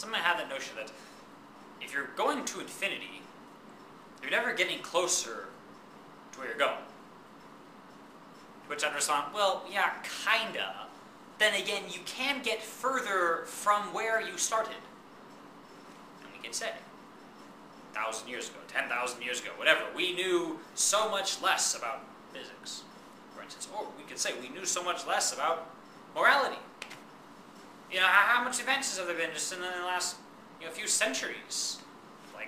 Sometimes I have that notion that if you're going to infinity, you're never getting closer to where you're going. To which I respond, well, yeah, kinda. Then again, you can get further from where you started. And we can say, 1,000 years ago, 10,000 years ago, whatever, we knew so much less about physics, for instance. Or we could say we knew so much less about morality. You know, how much advances have there been just in the last, few centuries? Like,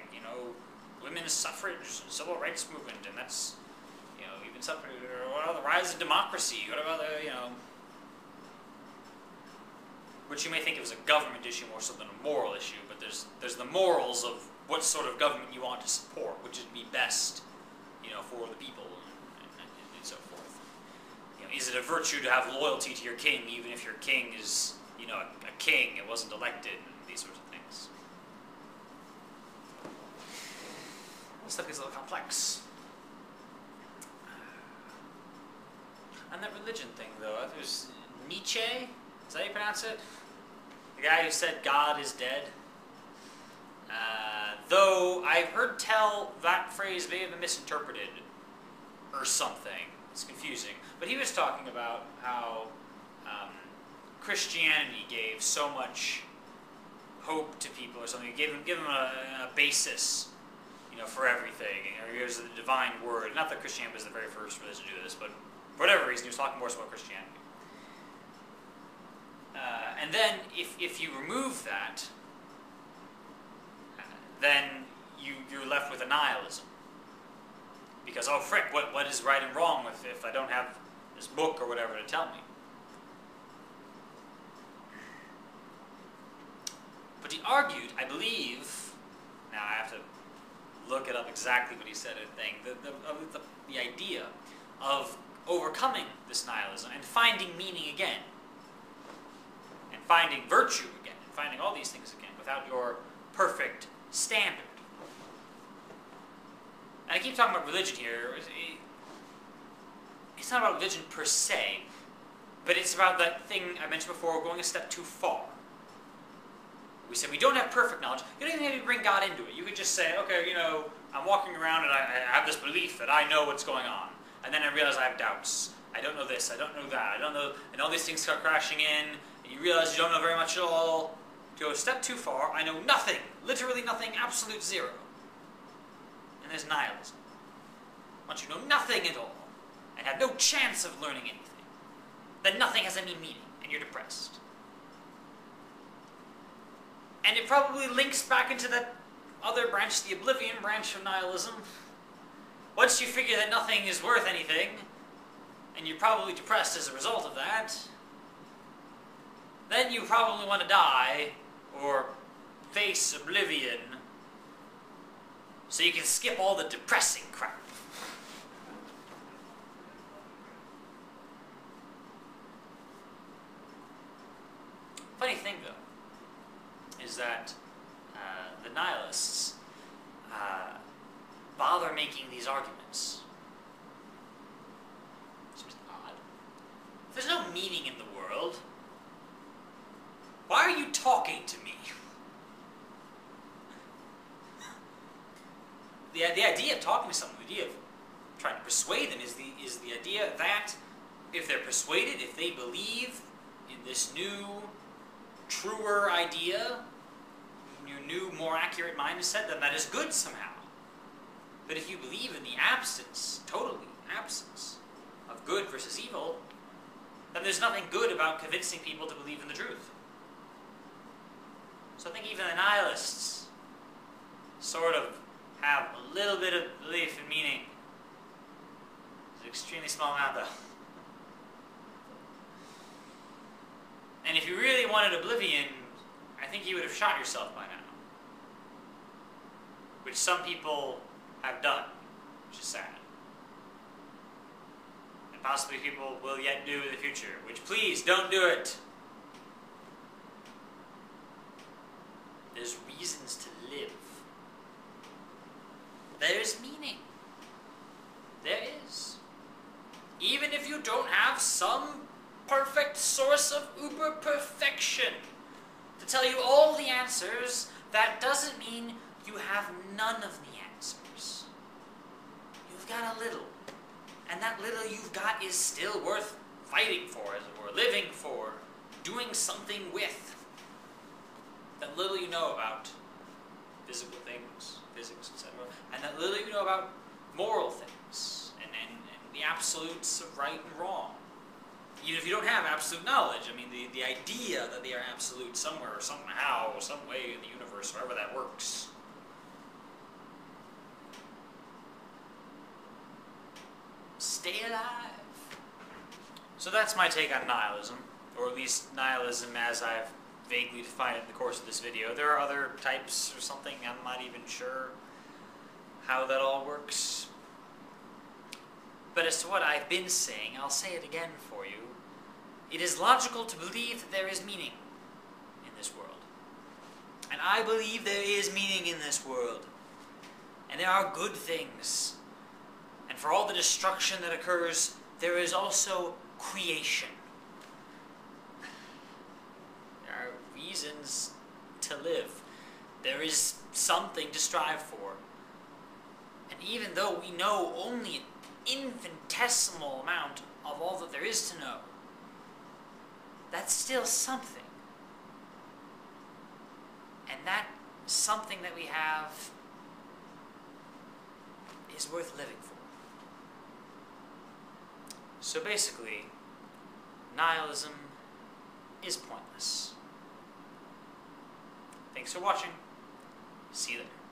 women's suffrage and civil rights movement, and that's, even suffrage, or what about the rise of democracy? What about the, which you may think of as a government issue more so than a moral issue, but there's the morals of what sort of government you want to support, which would be best, for the people, and so forth. Is it a virtue to have loyalty to your king, even if your king is, a king, it wasn't elected, and these sorts of things. This stuff gets a little complex. And that religion thing, though, I think it was Nietzsche, is that how you pronounce it? The guy who said God is dead. Though I've heard tell that phrase may have been misinterpreted or something. It's confusing. But he was talking about how Christianity gave so much hope to people or something. It gave them a basis, for everything. It was the divine word. Not that Christianity was the very first religion to do this, but for whatever reason, he was talking more so about Christianity. And then, if you remove that, then you're left with a nihilism. Because, oh frick, what is right and wrong if I don't have this book or whatever to tell me? But he argued, I believe, now I have to look it up exactly what he said, I think, the idea of overcoming this nihilism and finding meaning again, and finding virtue again, and finding all these things again without your perfect standard. And I keep talking about religion here. It's not about religion per se, but it's about that thing I mentioned before, going a step too far. We said we don't have perfect knowledge. You don't even have to bring God into it. You could just say, okay, I'm walking around and I have this belief that I know what's going on. And then I realize I have doubts. I don't know this, I don't know that, I don't know, and all these things start crashing in, and you realize you don't know very much at all. To go a step too far, I know nothing, literally nothing, absolute zero. And there's nihilism. Once you know nothing at all, and have no chance of learning anything, then nothing has any meaning, and you're depressed. And it probably links back into that other branch, the oblivion branch of nihilism. Once you figure that nothing is worth anything, and you're probably depressed as a result of that, then you probably want to die, or face oblivion, so you can skip all the depressing crap. Funny thing, though, is that the nihilists bother making these arguments. Seems odd. If there's no meaning in the world, why are you talking to me? The idea of talking to someone, the idea of trying to persuade them is the idea that if they're persuaded, if they believe in this new, truer idea, new, more accurate mindset, then that is good somehow. But if you believe in the absence, totally absence, of good versus evil, then there's nothing good about convincing people to believe in the truth. So I think even the nihilists sort of have a little bit of belief in meaning. It's an extremely small amount, though. And if you really wanted oblivion, I think you would have shot yourself by now. Which some people have done, which is sad. And possibly people will yet do in the future, which please don't do it. There's reasons to live. There's meaning. There is. Even if you don't have some perfect source of uber perfection to tell you all the answers, that doesn't mean you have none of the answers. You've got a little. And that little you've got is still worth fighting for, as it were, living for, doing something with. That little you know about physical things, physics, etc. And that little you know about moral things, and the absolutes of right and wrong. Even if you don't have absolute knowledge, I mean, the idea that they are absolute somewhere, somehow, some way in the universe, however that works. Stay alive. So that's my take on nihilism, or at least nihilism as I've vaguely defined it in the course of this video. There are other types or something, I'm not even sure how that all works. But as to what I've been saying, I'll say it again for you. It is logical to believe that there is meaning in this world. And I believe there is meaning in this world. And there are good things. And for all the destruction that occurs, there is also creation. There are reasons to live. There is something to strive for. And even though we know only an infinitesimal amount of all that there is to know, that's still something. And that something that we have is worth living for. So basically, nihilism is pointless. Thanks for watching. See you later.